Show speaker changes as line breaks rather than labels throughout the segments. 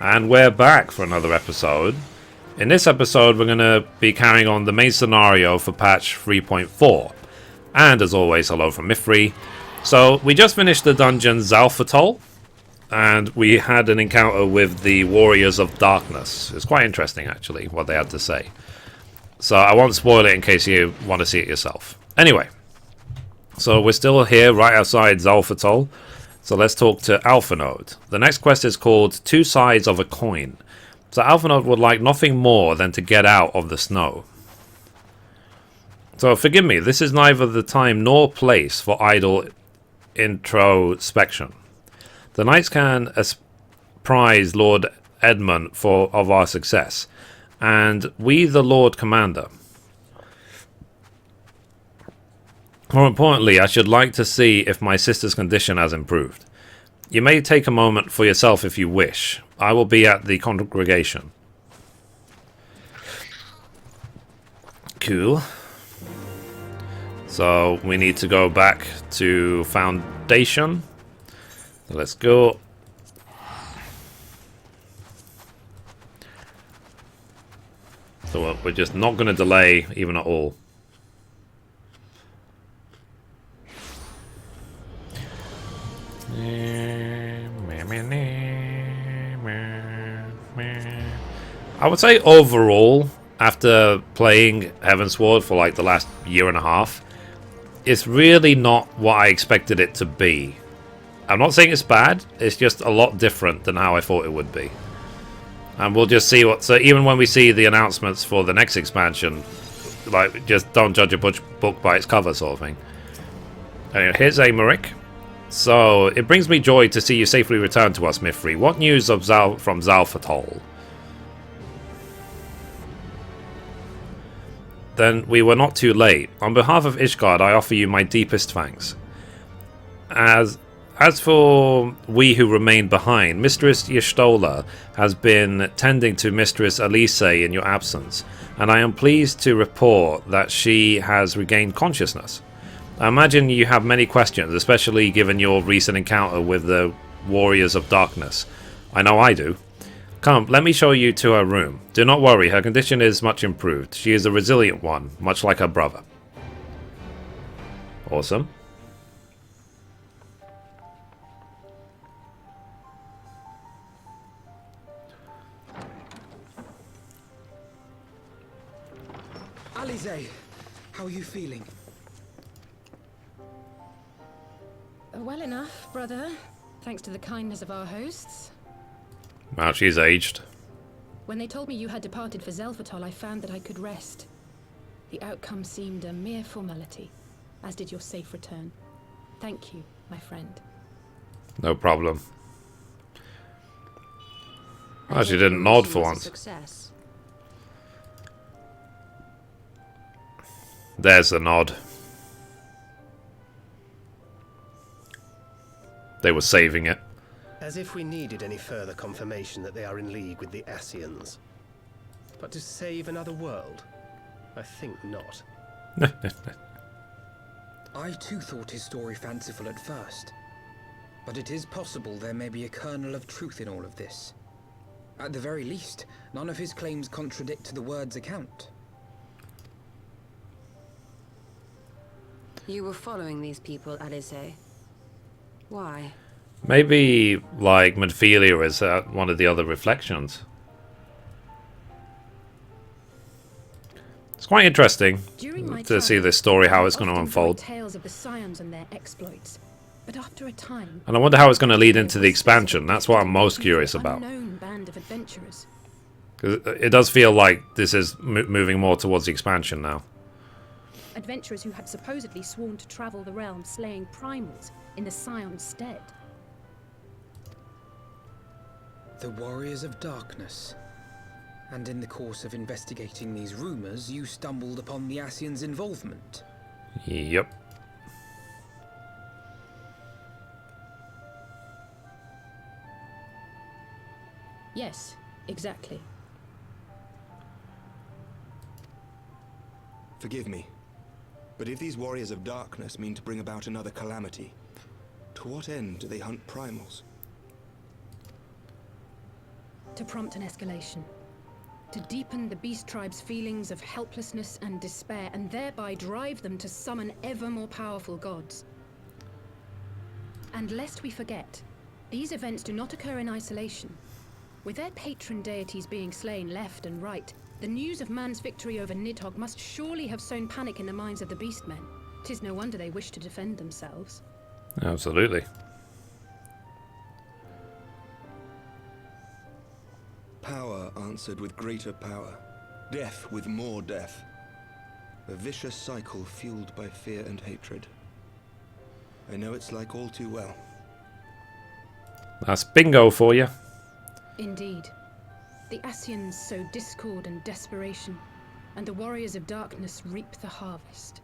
And we're back for another episode. In this episode, we're going to be carrying on the main scenario for patch 3.4. And as always, hello from Mithrie. So, we just finished the dungeon Zalfatol, and we had an encounter with the Warriors of Darkness. It's quite interesting, actually, what they had to say. So, I won't spoil it in case you want to see it yourself. Anyway, so we're still here right outside Zalfatol. So let's talk to Alphanode. The next quest is called Two Sides of a Coin. So Alphanode would like nothing more than to get out of the snow. So forgive me, this is neither the time nor place for idle introspection. The knights can apprise Lord Edmund of our success, and we the Lord Commander. More importantly, I should like to see if my sister's condition has improved. You may take a moment for yourself if you wish. I will be at the congregation. Cool. So we need to go back to Foundation. So let's go. So we're just not going to delay even at all. I would say overall, after playing Heavensward for like the last year and a half, it's really not what I expected it to be. I'm not saying it's bad, it's just a lot different than how I thought it would be. And we'll just see what... So even when we see the announcements for the next expansion, like, just don't judge a book by its cover sort of thing. Anyway, here's Amaric. So, it brings me joy to see you safely return to us, Mithrie. What news of from Zalfatol? Then we were not too late. On behalf of Ishgard, I offer you my deepest thanks. As for we who remained behind, Mistress Y'shtola has been tending to Mistress Elise in your absence, and I am pleased to report that she has regained consciousness. I imagine you have many questions, especially given your recent encounter with the Warriors of Darkness. I know I do. Come, let me show you to her room. Do not worry, her condition is much improved. She is a resilient one, much like her brother. Awesome.
Alize, how are you feeling?
Well enough, brother. Thanks to the kindness of our hosts.
Wow, she's aged.
When they told me you had departed for Zalfatol, I found that I could rest. The outcome seemed a mere formality, as did your safe return. Thank you, my friend.
No problem. Oh, she didn't nod for once.
Success.
There's the nod. They were saving it.
As if we needed any further confirmation that they are in league with the Ascians. But to save another world? I think not.
I too thought his story fanciful at first. But it is possible there may be a kernel of truth in all of this. At the very least, none of his claims contradict the word's account.
You were following these people, Alize. Why?
Maybe, like, Medphilia is one of the other reflections. It's quite interesting to see this story, how it's going to unfold.
Tales of the Scions and their exploits, but after a time,
And I wonder how it's going to lead into the expansion. That's what I'm most curious about.
Unknown band of adventurers.
Because it does feel like this is moving more towards the expansion now.
Adventurers who had supposedly sworn to travel the realm, slaying primals in the Scion's stead.
The Warriors of Darkness. And in the course of investigating these rumors, you stumbled upon the Ascians' involvement.
Yep.
Yes, exactly.
Forgive me, but if these Warriors of Darkness mean to bring about another calamity, to what end do they hunt primals?
To prompt an escalation. To deepen the beast tribe's feelings of helplessness and despair, and thereby drive them to summon ever more powerful gods. And lest we forget, these events do not occur in isolation. With their patron deities being slain left and right, the news of man's victory over Nidhogg must surely have sown panic in the minds of the beastmen. 'Tis no wonder they wish to defend themselves.
Absolutely.
Power answered with greater power. Death with more death. A vicious cycle fueled by fear and hatred. I know it's like all too well.
That's bingo for you.
Indeed. The Ascians sow discord and desperation, and the warriors of darkness reap the harvest.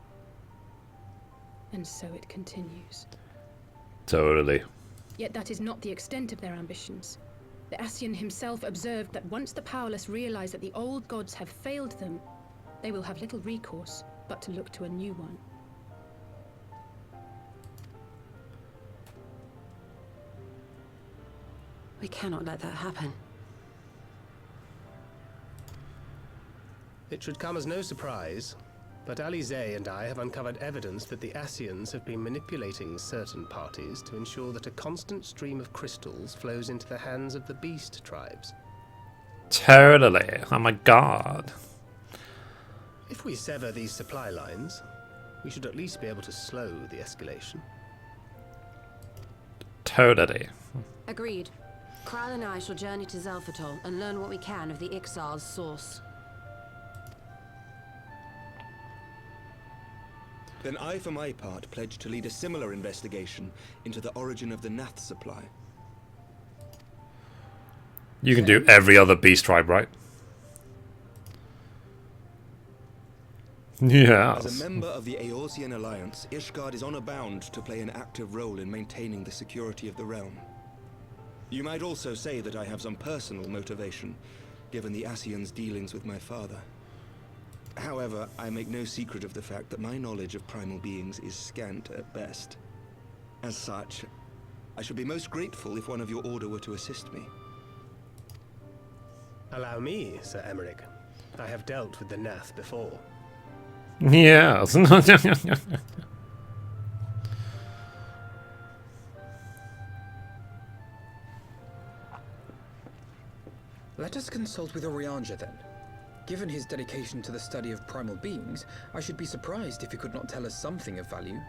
And so it continues.
Totally.
Yet that is not the extent of their ambitions. The Ascian himself observed that once the powerless realize that the old gods have failed them, they will have little recourse but to look to a new one.
We cannot let that happen.
It should come as no surprise, but Alize and I have uncovered evidence that the Ascians have been manipulating certain parties to ensure that a constant stream of crystals flows into the hands of the beast tribes.
Totally. Oh my god.
If we sever these supply lines, we should at least be able to slow the escalation.
Totally.
Agreed. Kral and I shall journey to Zelfatol and learn what we can of the Ixal's source.
Then I, for my part, pledge to lead a similar investigation into the origin of the Nath supply.
You can do every other beast tribe, right? Yes.
As a member of the Eorzean Alliance, Ishgard is honor-bound to play an active role in maintaining the security of the realm. You might also say that I have some personal motivation, given the Ascians' dealings with my father. However, I make no secret of the fact that my knowledge of primal beings is scant at best. As such, I should be most grateful if one of your order were to assist me.
Allow me, Sir Emmerich. I have dealt with the Nath before.
Yes.
Let us consult with Orianja then. Given his dedication to the study of primal beings, I should be surprised if he could not tell us something of value.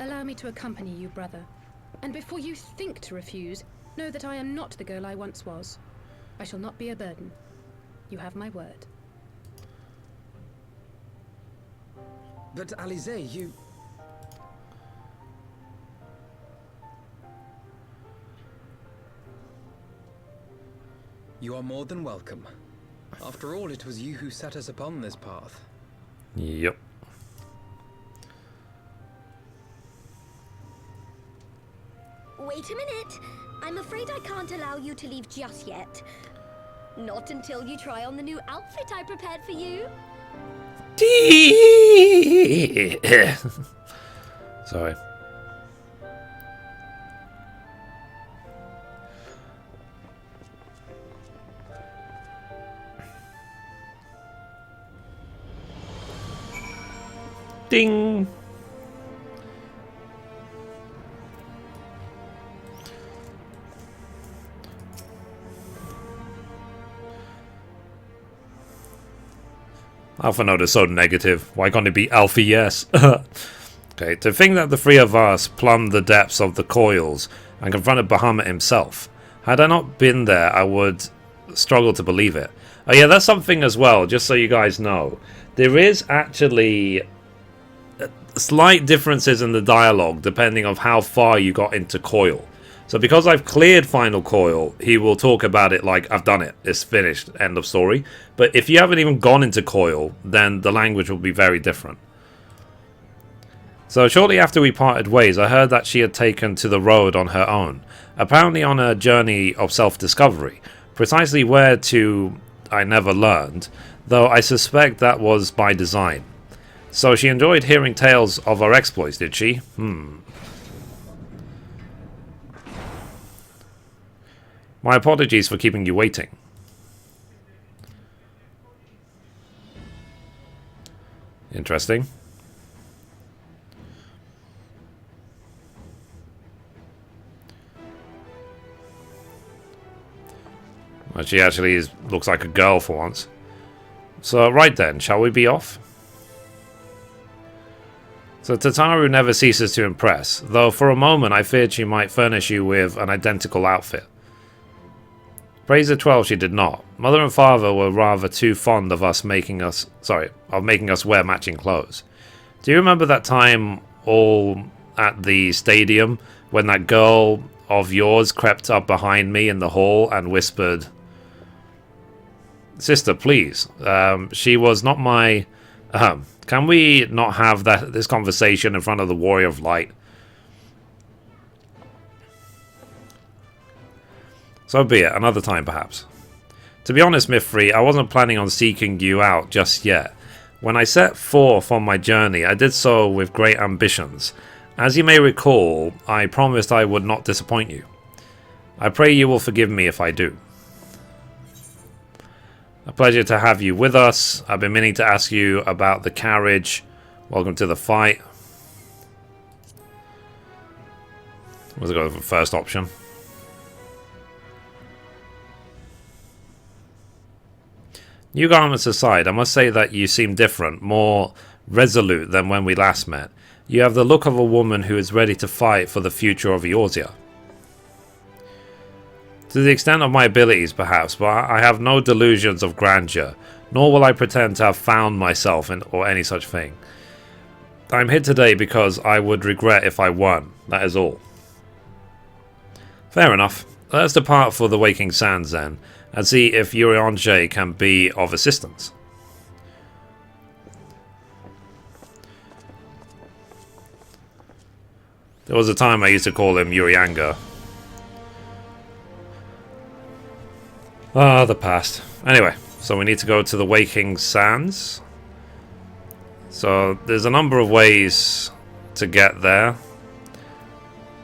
Allow me to accompany you, brother. And before you think to refuse, know that I am not the girl I once was. I shall not be a burden. You have my word.
But Alize, you... You are more than welcome. After all, it was you who set us upon this path.
Yep.
Wait a minute. I'm afraid I can't allow you to leave just yet. Not until you try on the new outfit I prepared for you.
Sorry. Ding. Alpha Node is so negative. Why can't it be Alpha Yes? Okay, to think that the three of us plumbed the depths of the coils and confronted Bahamut himself. Had I not been there, I would struggle to believe it. Oh yeah, that's something as well, just so you guys know. There is actually slight differences in the dialogue depending on how far you got into Coil. So because I've cleared Final Coil, he will talk about it like, I've done it, it's finished, end of story. But if you haven't even gone into Coil, then the language will be very different. So shortly after we parted ways, I heard that she had taken to the road on her own, apparently on a journey of self-discovery. Precisely where to, I never learned, though I suspect that was by design. So she enjoyed hearing tales of our exploits, did she? My apologies for keeping you waiting. Interesting. Well, she actually looks like a girl for once. So, right then, shall we be off? So Tataru never ceases to impress, though for a moment I feared she might furnish you with an identical outfit. Praise the 12 she did not. Mother and father were rather too fond of making us wear matching clothes. Do you remember that time all at the stadium when that girl of yours crept up behind me in the hall and whispered, "Sister, please, she was not my... can we not have this conversation in front of the Warrior of Light?" So be it, another time perhaps. To be honest, Mithrie, I wasn't planning on seeking you out just yet. When I set forth on my journey, I did so with great ambitions. As you may recall, I promised I would not disappoint you. I pray you will forgive me if I do. A pleasure to have you with us. I've been meaning to ask you about the carriage. Welcome to the fight. Let's go for the first option. New garments aside, I must say that you seem different, more resolute than when we last met. You have the look of a woman who is ready to fight for the future of Eorzea. To the extent of my abilities, perhaps, but I have no delusions of grandeur, nor will I pretend to have found myself or any such thing. I am here today because I would regret if I won, that is all. Fair enough. Let's depart for the Waking Sands then, and see if Urianger can be of assistance. There was a time I used to call him Urianger. Ah, the past. Anyway, so we need to go to the Waking Sands. So there's a number of ways to get there.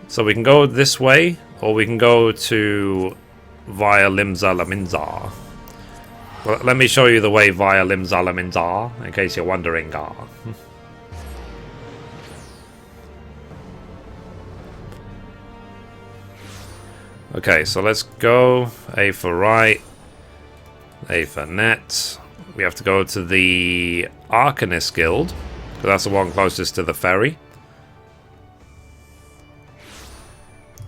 So we can go this way, or we can go to via Limsa Laminza. Well, let me show you the way via Limsa Laminza, in case you're wondering. Okay, so let's go. A for right, A for net. We have to go to the Arcanist Guild, because that's the one closest to the ferry.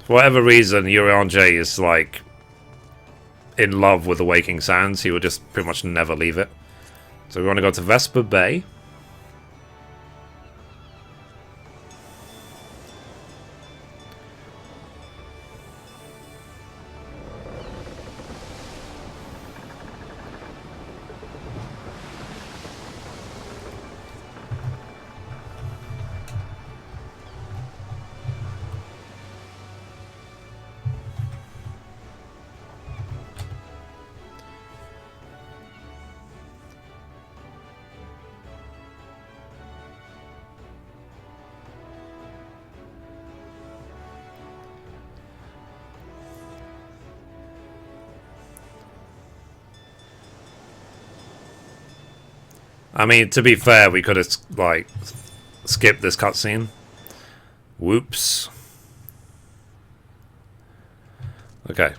For whatever reason, Urianger is like in love with the Waking Sands. He will just pretty much never leave it. So we want to go to Vesper Bay. I mean, to be fair, we could have, like, skipped this cutscene. Whoops. Okay.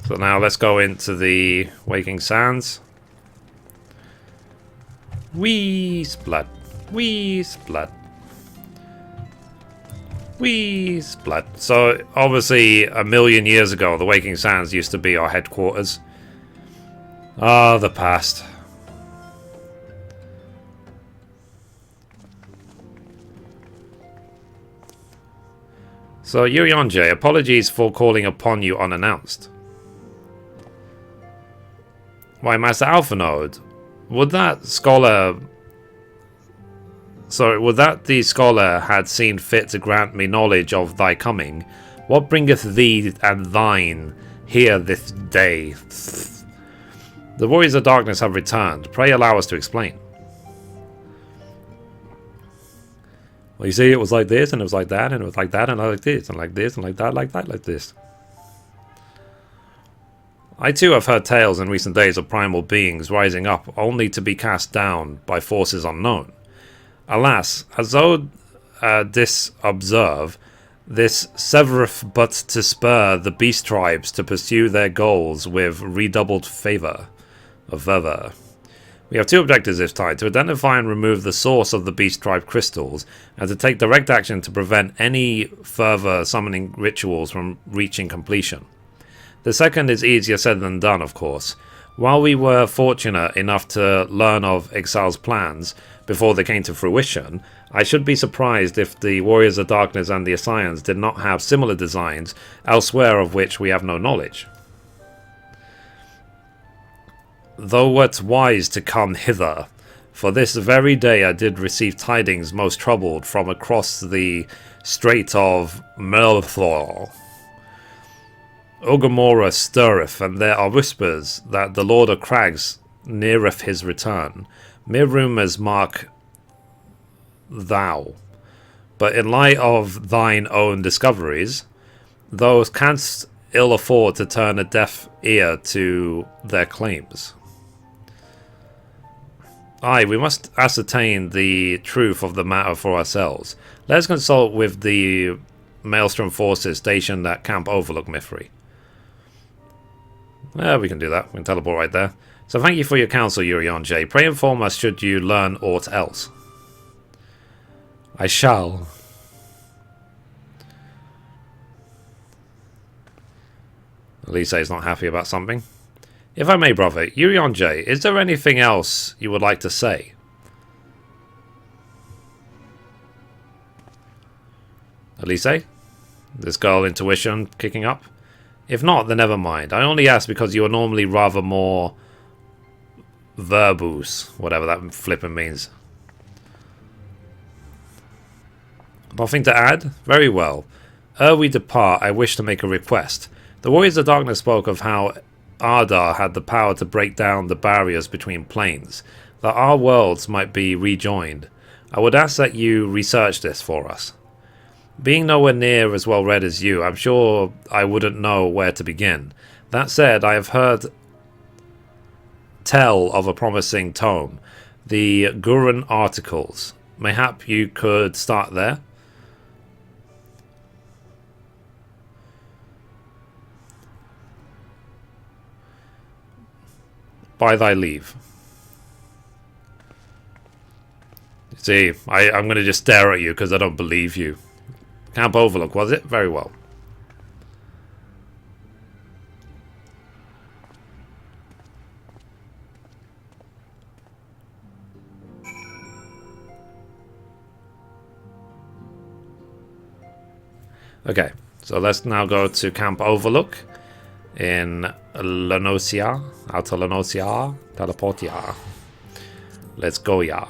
So now let's go into the Waking Sands. Wee splat. Wee splat. Wee splat. So, obviously, a million years ago, the Waking Sands used to be our headquarters. Ah, the past. So, Urianger, apologies for calling upon you unannounced. Why, Master Alphanode, would that scholar... Sorry, would that the scholar had seen fit to grant me knowledge of thy coming? What bringeth thee and thine here this day? The warriors of darkness have returned. Pray allow us to explain. Well, you see, it was like this, and it was like that, and it was like that, and like this, and like this, and like that, like this. I too have heard tales in recent days of primal beings rising up only to be cast down by forces unknown. Alas, as though disobserve, this severeth but to spur the beast tribes to pursue their goals with redoubled fervor. We have two objectives this time: to identify and remove the source of the beast tribe crystals, and to take direct action to prevent any further summoning rituals from reaching completion. The second is easier said than done, of course. While we were fortunate enough to learn of Exile's plans before they came to fruition, I should be surprised if the Warriors of Darkness and the Ascians did not have similar designs elsewhere of which we have no knowledge. Thou wert wise to come hither, for this very day I did receive tidings most troubled from across the Strait of Mithrie. Orgrimmar stirreth, and there are whispers that the Lord of Crags neareth his return. Mere rumours mark thou, but in light of thine own discoveries, thou canst ill afford to turn a deaf ear to their claims. Aye, we must ascertain the truth of the matter for ourselves. Let us consult with the Maelstrom forces stationed at Camp Overlook, Mithrie. Yeah, we can do that. We can teleport right there. So thank you for your counsel, Urion J. Pray inform us should you learn aught else. I shall. Elise is not happy about something. If I may, brother, Urion J, is there anything else you would like to say? Elise? This girl intuition kicking up? If not, then never mind. I only ask because you are normally rather more verbose, whatever that flipping means. Nothing to add? Very well. Ere we depart, I wish to make a request. The Warriors of Darkness spoke of how Ardar had the power to break down the barriers between planes, that our worlds might be rejoined. I would ask that you research this for us. Being nowhere near as well read as you, I'm sure I wouldn't know where to begin. That said, I have heard tell of a promising tome, the Gurren Articles. Mayhap you could start there? By thy leave. See, I'm going to just stare at you because I don't believe you. Camp Overlook, was it? Very well. Okay, so let's now go to Camp Overlook in Lenosia, Outer Lenosia, Teleportia. Let's go, ya.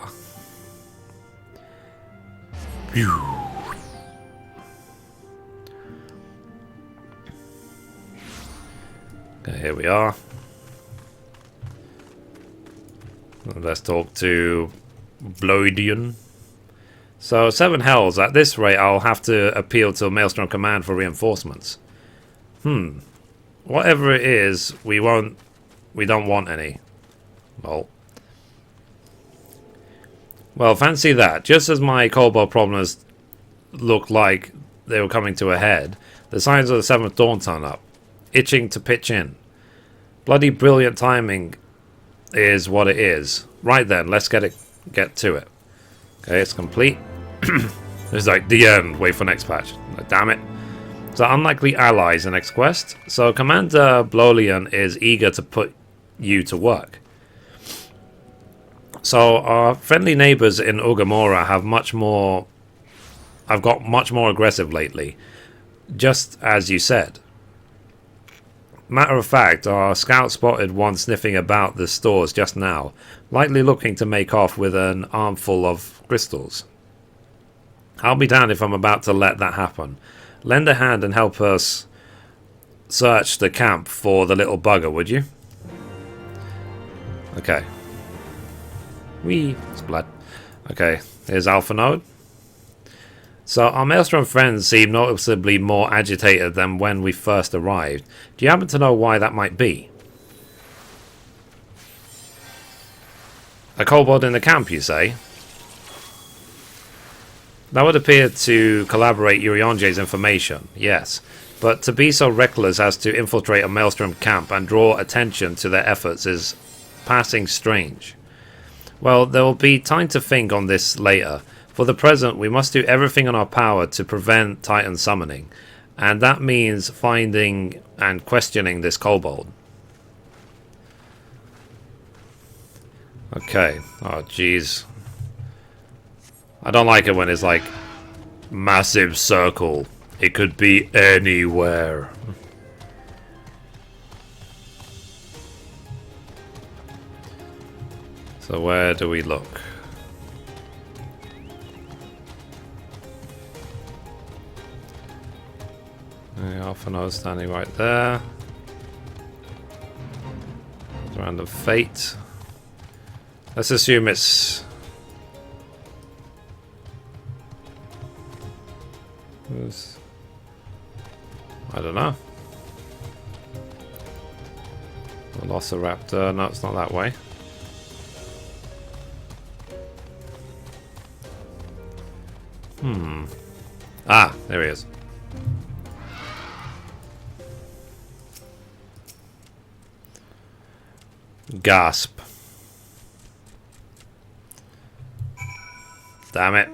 Okay, here we are. Let's talk to Bloidian. So, 7 hells. At this rate, I'll have to appeal to Maelstrom Command for reinforcements. Whatever it is, we don't want any. Well, fancy that. Just as my Kobold problems looked like they were coming to a head, the signs of the 7th Dawn turn up, itching to pitch in. Bloody brilliant timing is what it is. Right then, let's get to it. Okay, it's complete. It's like the end. Wait for next patch. Like, damn it. So unlikely allies in next quest. So Commander Blolian is eager to put you to work. So our friendly neighbours in Orgrimmar have got much more aggressive lately, just as you said. Matter of fact, our scout spotted one sniffing about the stores just now, likely looking to make off with an armful of crystals. I'll be damned if I'm about to let that happen. Lend a hand and help us search the camp for the little bugger, would you? Okay. Whee! It's blood. Okay, here's Alpha Node. So our Maelstrom friends seem noticeably more agitated than when we first arrived. Do you happen to know why that might be? A kobold in the camp, you say? That would appear to collaborate Urianje's information, yes. But to be so reckless as to infiltrate a Maelstrom camp and draw attention to their efforts is passing strange. Well, there will be time to think on this later. For the present, we must do everything in our power to prevent Titan summoning. And that means finding and questioning this kobold. Okay. Oh, jeez. I don't like it when it's like massive circle. It could be anywhere. So where do we look? Alphinaud standing right there. Random fate. Let's assume it's... I don't know. Velociraptor. No, it's not that way. Ah, there he is. Gasp. Damn it.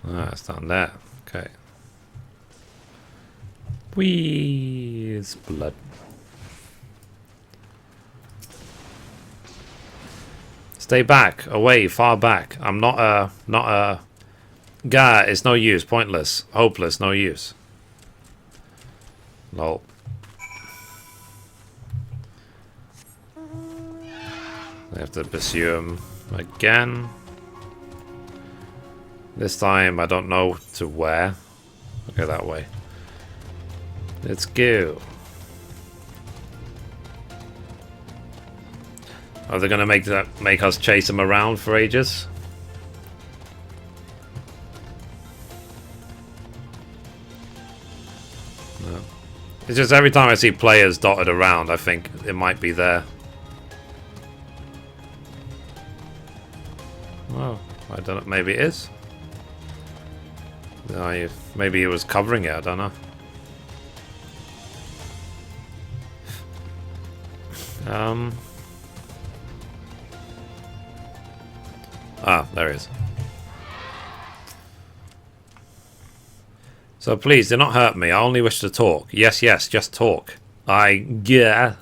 Ah, it's down there. Okay. Wheeze blood. Stay back, away, far back. I'm not a Gah, it's no use, pointless, hopeless, no use. Lol. I have to pursue him again. This time I don't know to where. Okay, that way. Let's go. Are they gonna make us chase him around for ages? No. It's just every time I see players dotted around, I think it might be there. Well, I don't know. Maybe it is. Maybe he was covering it. I don't know. Ah, there he is. So please, do not hurt me. I only wish to talk. Yes, yes, just talk. Yeah.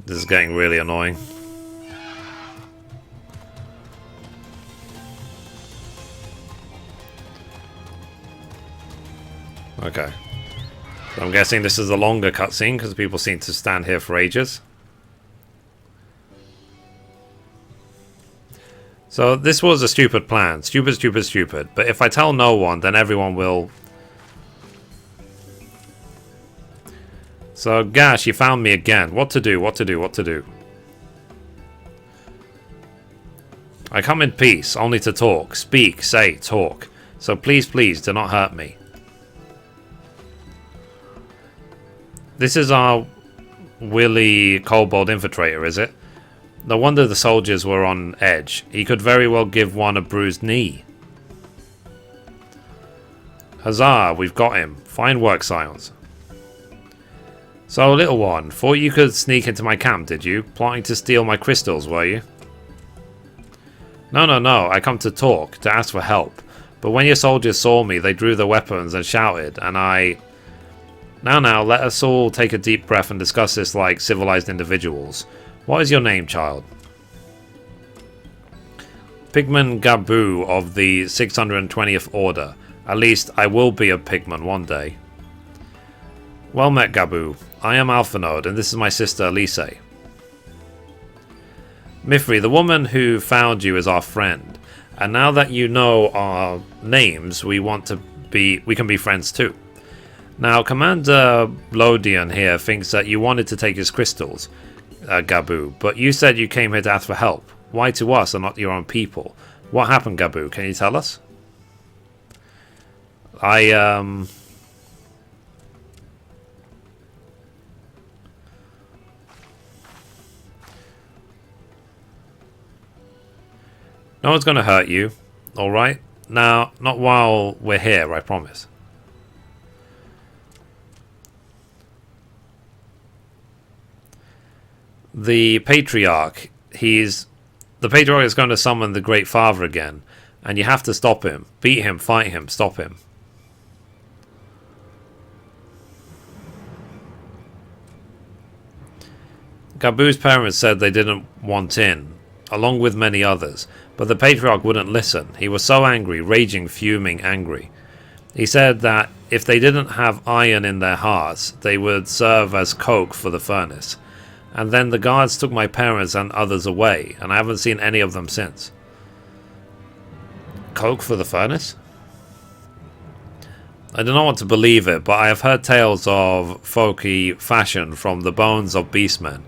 This is getting really annoying. Okay. So I'm guessing this is a longer cutscene because people seem to stand here for ages. So this was a stupid plan. Stupid, stupid, stupid. But if I tell no one, then everyone will... So, gosh, you found me again. What to do, what to do, what to do? I come in peace, only to talk. Speak, say, talk. So please, please, do not hurt me. This is our Willy Kobold Infiltrator, is it? No wonder the soldiers were on edge. He could very well give one a bruised knee. Huzzah, we've got him. Fine work, Scions. So, little one, thought you could sneak into my camp, did you? Plotting to steal my crystals, were you? No, no, no, I come to talk, to ask for help. But when your soldiers saw me, they drew their weapons and shouted, and I... Now, let us all take a deep breath and discuss this like civilized individuals. What is your name, child? Pigman Gabu of the 620th Order. At least, I will be a Pigman one day. Well met, Gabu. I am Alphinaud, and this is my sister, Elise. Mithrie, the woman who found you is our friend. And now that you know our names, we can be friends too. Now, Commander Lodian here thinks that you wanted to take his crystals, Gabu, but you said you came here to ask for help. Why to us and not your own people? What happened, Gabu? Can you tell us? No one's gonna hurt you, alright? Now, not while we're here, I promise. The Patriarch, the Patriarch is going to summon the Great Father again, and you have to stop him. Beat him, fight him, stop him. Gabu's parents said they didn't want in, along with many others, but the Patriarch wouldn't listen. He was so angry, raging, fuming, angry. He said that if they didn't have iron in their hearts, they would serve as coke for the furnace. And then the guards took my parents and others away, and I haven't seen any of them since. Coke for the furnace? I do not want to believe it, but I have heard tales of folky fashion from the bones of beastmen,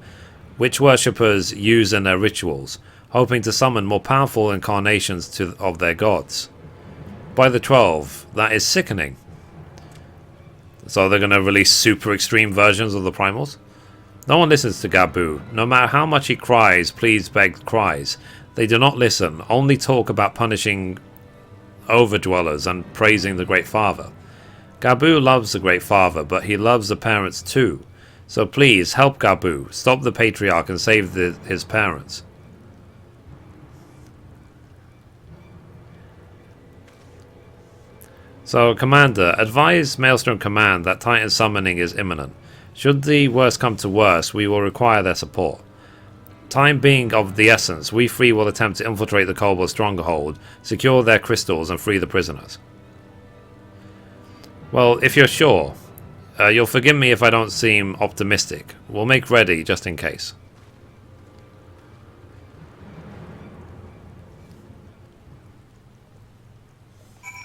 which worshippers use in their rituals, hoping to summon more powerful incarnations of their gods. By the 12, that is sickening. So they're going to release super extreme versions of the primals? No one listens to Gabu. No matter how much he cries, please beg cries. They do not listen, only talk about punishing overdwellers and praising the Great Father. Gabu loves the Great Father, but he loves the parents too. So please, help Gabu, stop the Patriarch and save his parents. So, Commander, advise Maelstrom Command that Titan summoning is imminent. Should the worst come to worst, we will require their support. Time being of the essence, we three will attempt to infiltrate the Kobold stronghold, secure their crystals, and free the prisoners. Well, if you're sure, you'll forgive me if I don't seem optimistic. We'll make ready, just in case.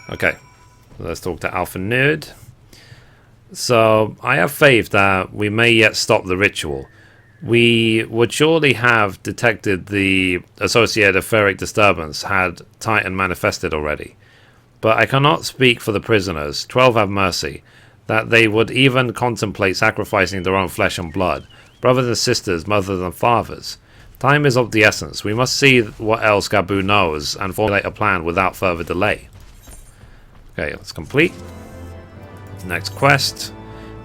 Okay, let's talk to Alpha Nerd. So, I have faith that we may yet stop the ritual. We would surely have detected the associated ferric disturbance had Titan manifested already. But I cannot speak for the prisoners, 12 have mercy, that they would even contemplate sacrificing their own flesh and blood, brothers and sisters, mothers and fathers. Time is of the essence. We must see what else Gabu knows and formulate a plan without further delay. Okay, let's complete. Next quest.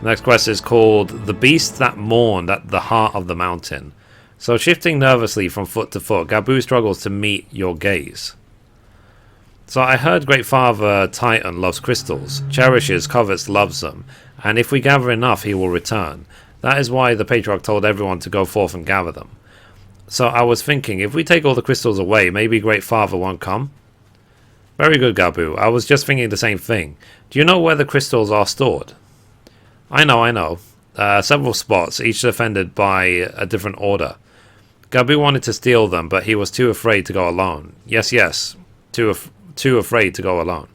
The next quest is called The Beast That Mourned at the Heart of the Mountain. So shifting nervously from foot to foot, Gabu struggles to meet your gaze. So I heard Great Father Titan loves crystals, cherishes, covets, loves them, and if we gather enough he will return. That is why the Patriarch told everyone to go forth and gather them. So I was thinking, if we take all the crystals away, maybe Great Father won't come? Very good, Gabu. I was just thinking the same thing. Do you know where the crystals are stored? I know. Several spots, each defended by a different order. Gabu wanted to steal them, but he was too afraid to go alone. Yes, too afraid to go alone.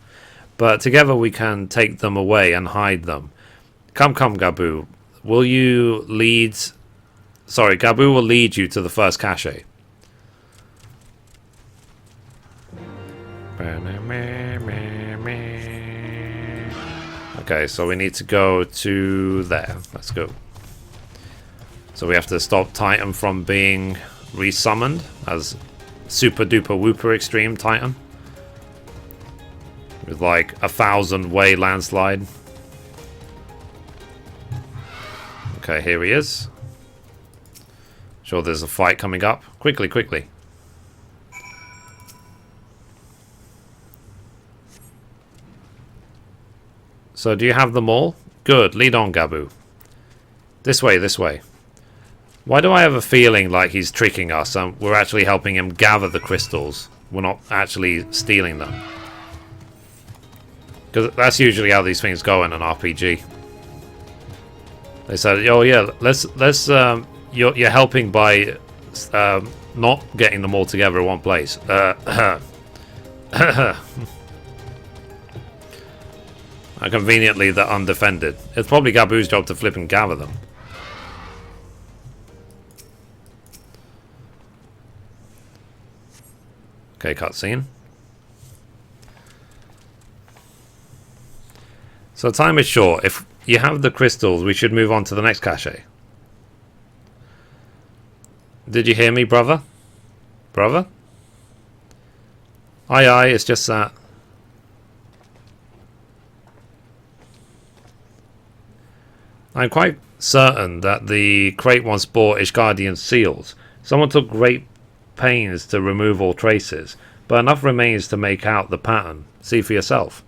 But together we can take them away and hide them. Come, Gabu. Gabu will lead you to the first cache. Okay, so we need to go to there. Let's go. So we have to stop Titan from being resummoned as super duper whooper extreme Titan. With like 1,000-way landslide. Okay, here he is. Sure, there's a fight coming up. Quickly. So, do you have them all? Good, lead on, Gabu. This way. Why do I have a feeling like he's tricking us and we're actually helping him gather the crystals? We're not actually stealing them. Because that's usually how these things go in an RPG. They said, oh yeah, let's you're helping by not getting them all together in one place. Conveniently, they're undefended. It's probably Gabu's job to flip and gather them. Okay, cutscene. So time is short. If you have the crystals, we should move on to the next cache. Did you hear me, brother? Brother? Aye, it's just that. I'm quite certain that the crate once bore Ishgardian seals. Someone took great pains to remove all traces, but enough remains to make out the pattern. See for yourself.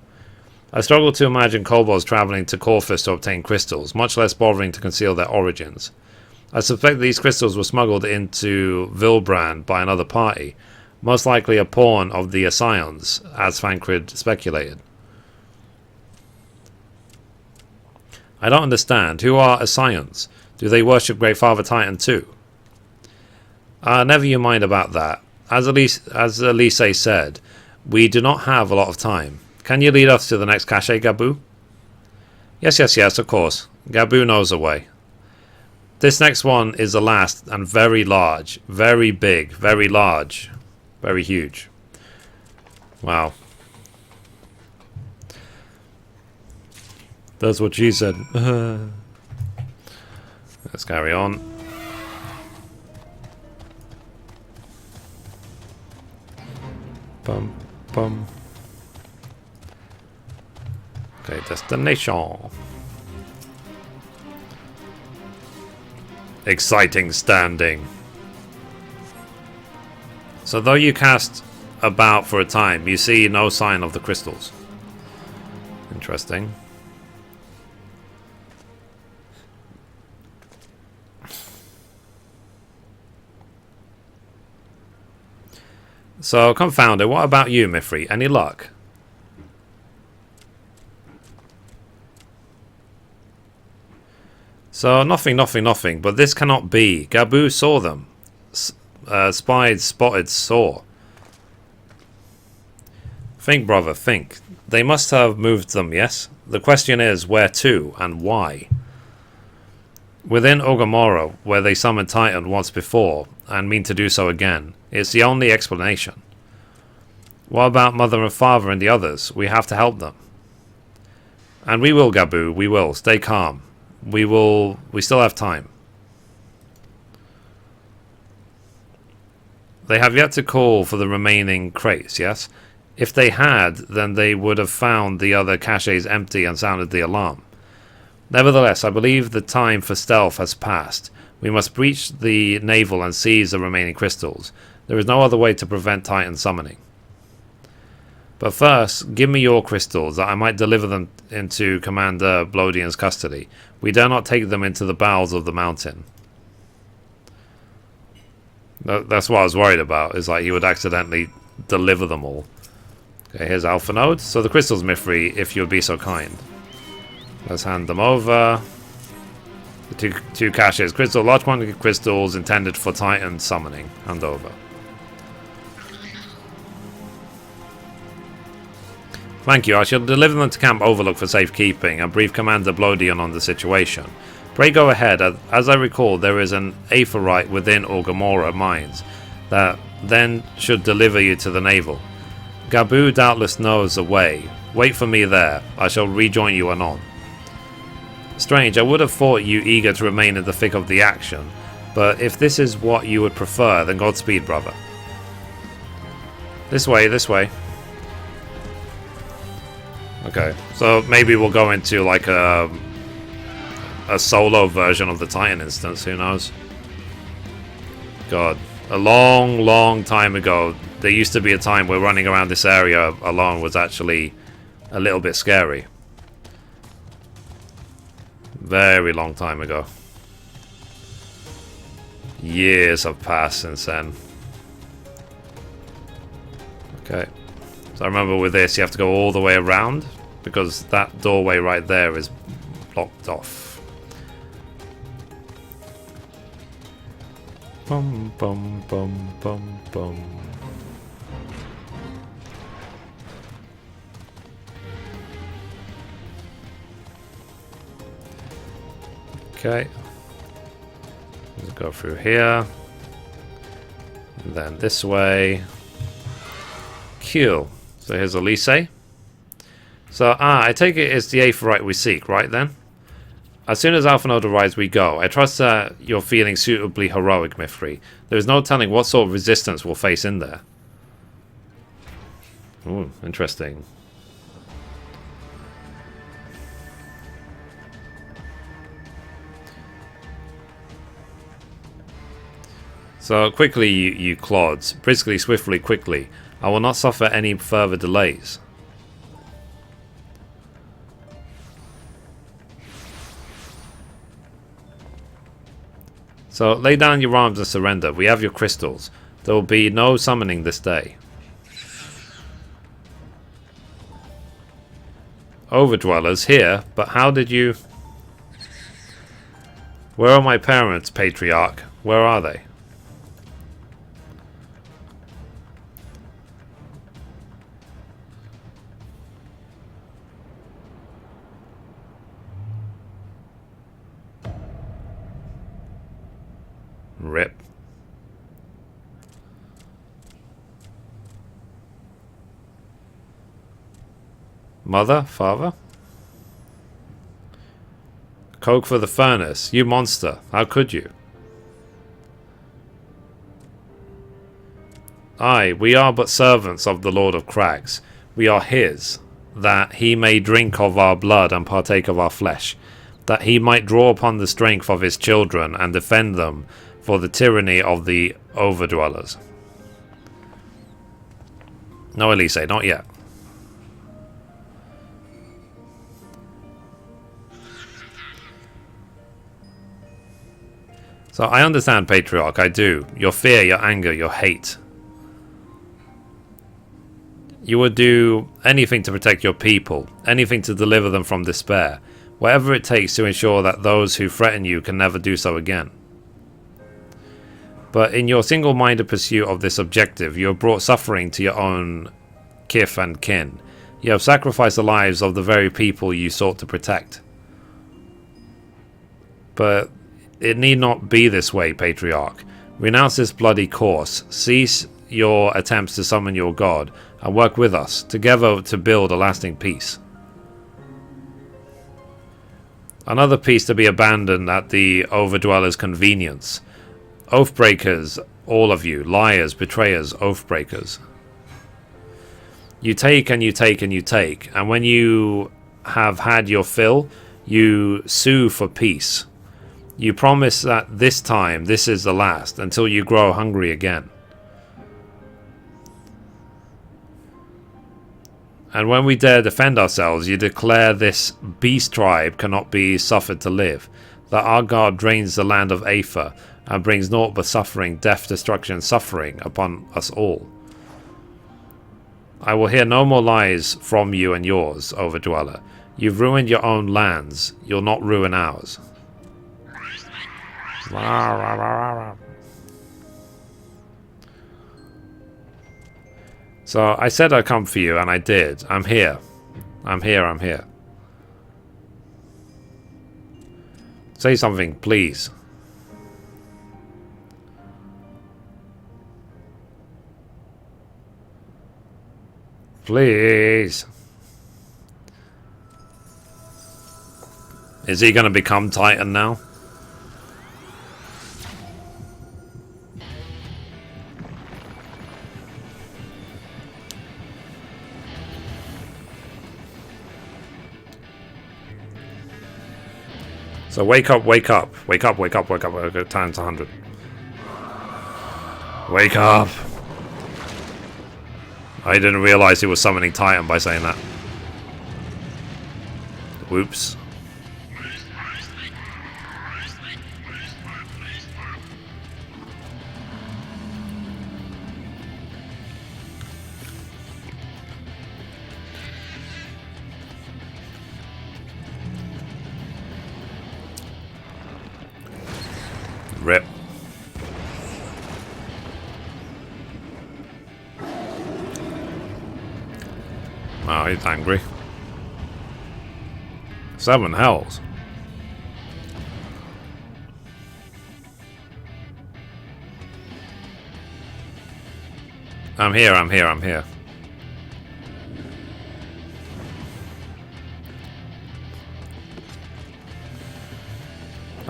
I struggle to imagine kobolds travelling to Corfus to obtain crystals, much less bothering to conceal their origins. I suspect these crystals were smuggled into Vilbrand by another party, most likely a pawn of the Ascions, as Thancred speculated. I don't understand. Who are Ascions? Do they worship Great Father Titan too? Never you mind about that. As Elise said, we do not have a lot of time. Can you lead us to the next cache, Gabu? Yes, of course. Gabu knows the way. This next one is the last and very large, very big, very large, very huge. Wow. That's what she said. Let's carry on. Bum, bum. Okay, destination. Exciting standing. So though you cast about for a time, you see no sign of the crystals. Interesting. So, confounded, what about you, Mithrie? Any luck? So, nothing, but this cannot be. Gabu saw them. Spotted saw. Think, brother, think. They must have moved them, yes? The question is, where to, and why? Within Orgrimmar, where they summoned Titan once before, and mean to do so again. It's the only explanation. What about Mother and Father and the others? We have to help them. And we will, Gabu, we will. Stay calm. We still have time. They have yet to call for the remaining crates, yes? If they had, then they would have found the other caches empty and sounded the alarm. Nevertheless, I believe the time for stealth has passed. We must breach the navel and seize the remaining crystals. There is no other way to prevent Titan summoning. But first, give me your crystals, that I might deliver them into Commander Blodian's custody. We dare not take them into the bowels of the mountain. That's what I was worried about, is like he would accidentally deliver them all. Okay, here's Alpha Node. So the crystals, Mithrie, if you would be so kind. Let's hand them over. The two caches. Crystal, large quantity of crystals intended for Titan summoning. Hand over. Thank you. I shall deliver them to Camp Overlook for safekeeping and brief Commander Blodian on the situation. Pray go ahead. As I recall, there is an aetheryte within Orgrimmar mines that then should deliver you to the navel. Gabu doubtless knows the way. Wait for me there. I shall rejoin you anon. Strange, I would have thought you eager to remain in the thick of the action, but if this is what you would prefer, then Godspeed, brother. This way, this way. Okay, so maybe we'll go into like a solo version of the Titan instance, who knows? God, a long time ago, there used to be a time where running around this area alone was actually a little bit scary. Very long time ago. Years have passed since then. Okay. So I remember with this you have to go all the way around because that doorway right there is blocked off. Bum bum bum bum bum. Okay. Let's go through here. And then this way. Cool. So here's Elise. So, I take it it's the 8th right we seek, right then? As soon as Alpha Node arrives, we go. I trust that you're feeling suitably heroic, Mithrie. There is no telling what sort of resistance we'll face in there. Ooh, interesting. So, quickly, you clods. Briskly, swiftly, quickly. I will not suffer any further delays. So, lay down your arms and surrender. We have your crystals. There will be no summoning this day. Overdwellers here, but how did you... Where are my parents, Patriarch? Where are they? Rip. Mother? Father? Coke for the furnace. You monster. How could you? Aye, we are but servants of the Lord of Crags. We are his, that he may drink of our blood and partake of our flesh, that he might draw upon the strength of his children and defend them for the tyranny of the overdwellers. No, Elise, not yet. So I understand, Patriarch, I do. Your fear, your anger, your hate. You would do anything to protect your people, anything to deliver them from despair, whatever it takes to ensure that those who threaten you can never do so again. But in your single-minded pursuit of this objective, you have brought suffering to your own kith and kin. You have sacrificed the lives of the very people you sought to protect. But it need not be this way, Patriarch. Renounce this bloody course. Cease your attempts to summon your god, and work with us, together to build a lasting peace. Another peace to be abandoned at the overdweller's convenience. Oathbreakers, all of you. Liars, betrayers, oathbreakers. You take and you take and you take, and when you have had your fill, you sue for peace. You promise that this time, this is the last, until you grow hungry again. And when we dare defend ourselves, you declare this beast tribe cannot be suffered to live, that our God drains the land of Aether, and brings naught but suffering, death, destruction, suffering upon us all. I will hear no more lies from you and yours, Overdweller. You've ruined your own lands, you'll not ruin ours. So I said I'd come for you, and I did. I'm here. I'm here, I'm here. Say something, please. Please. Is he going to become Titan now? So wake up, wake up. Wake up, wake up, wake up. Wake up. Times 100. Wake up. I didn't realize he was summoning Titan by saying that. Whoops. Rip. Oh, he's angry. 7 hells. I'm here, I'm here, I'm here.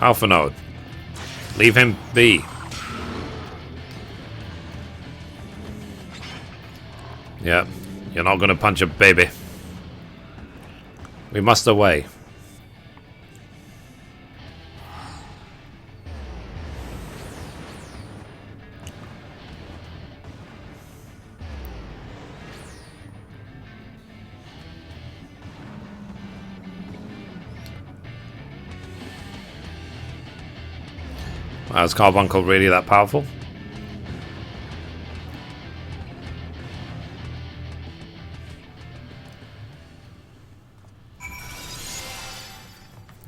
Alpha Node. Leave him be. Yep. You're not gonna punch a baby. We must away. Wow, is Carbuncle really that powerful?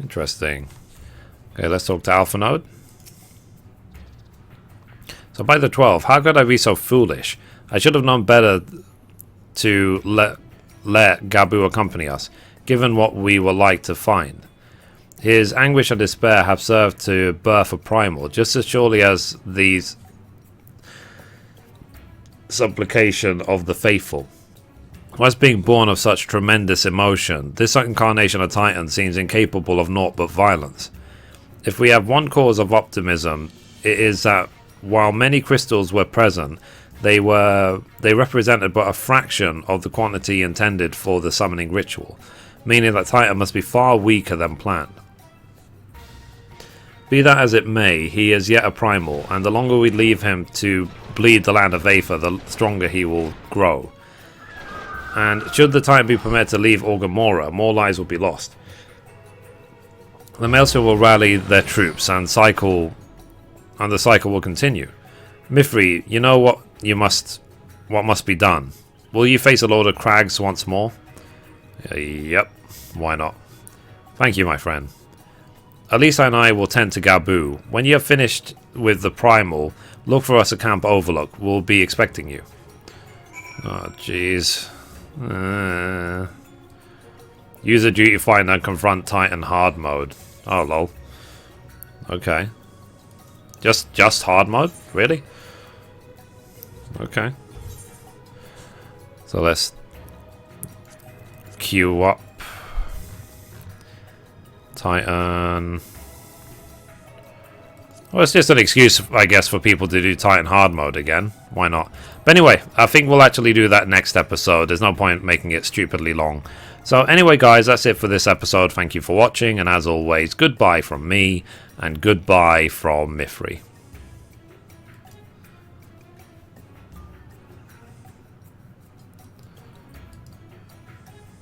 Interesting. Okay, let's talk to Alpha Node. So by the 12th, how could I be so foolish? I should have known better to let Gabu accompany us, given what we were like to find. His anguish and despair have served to birth a primal, just as surely as these supplication of the faithful. Whilst being born of such tremendous emotion, this incarnation of Titan seems incapable of naught but violence. If we have one cause of optimism, it is that while many crystals were present, they represented but a fraction of the quantity intended for the summoning ritual, meaning that Titan must be far weaker than planned. Be that as it may, he is yet a primal, and the longer we leave him to bleed the land of Aether, the stronger he will grow. And should the Titan be permitted to leave Orgrimmora, more lives will be lost. The Maelstrom will rally their troops, and the cycle will continue. Mithrie, you know what must be done. Will you face a load of crags once more? Yep, why not? Thank you, my friend. Alisa and I will tend to Gabu. When you have finished with the primal, look for us at Camp Overlook. We'll be expecting you. Oh, jeez. Use a duty finder and confront Titan hard mode. Oh, lol. Okay. Just hard mode? Really? Okay. So let's queue up Titan. Well, it's just an excuse, I guess, for people to do Titan hard mode again. Why not? But anyway, I think we'll actually do that next episode. There's no point making it stupidly long. So anyway, guys, that's it for this episode. Thank you for watching, and as always, goodbye from me, and goodbye from Mithrie.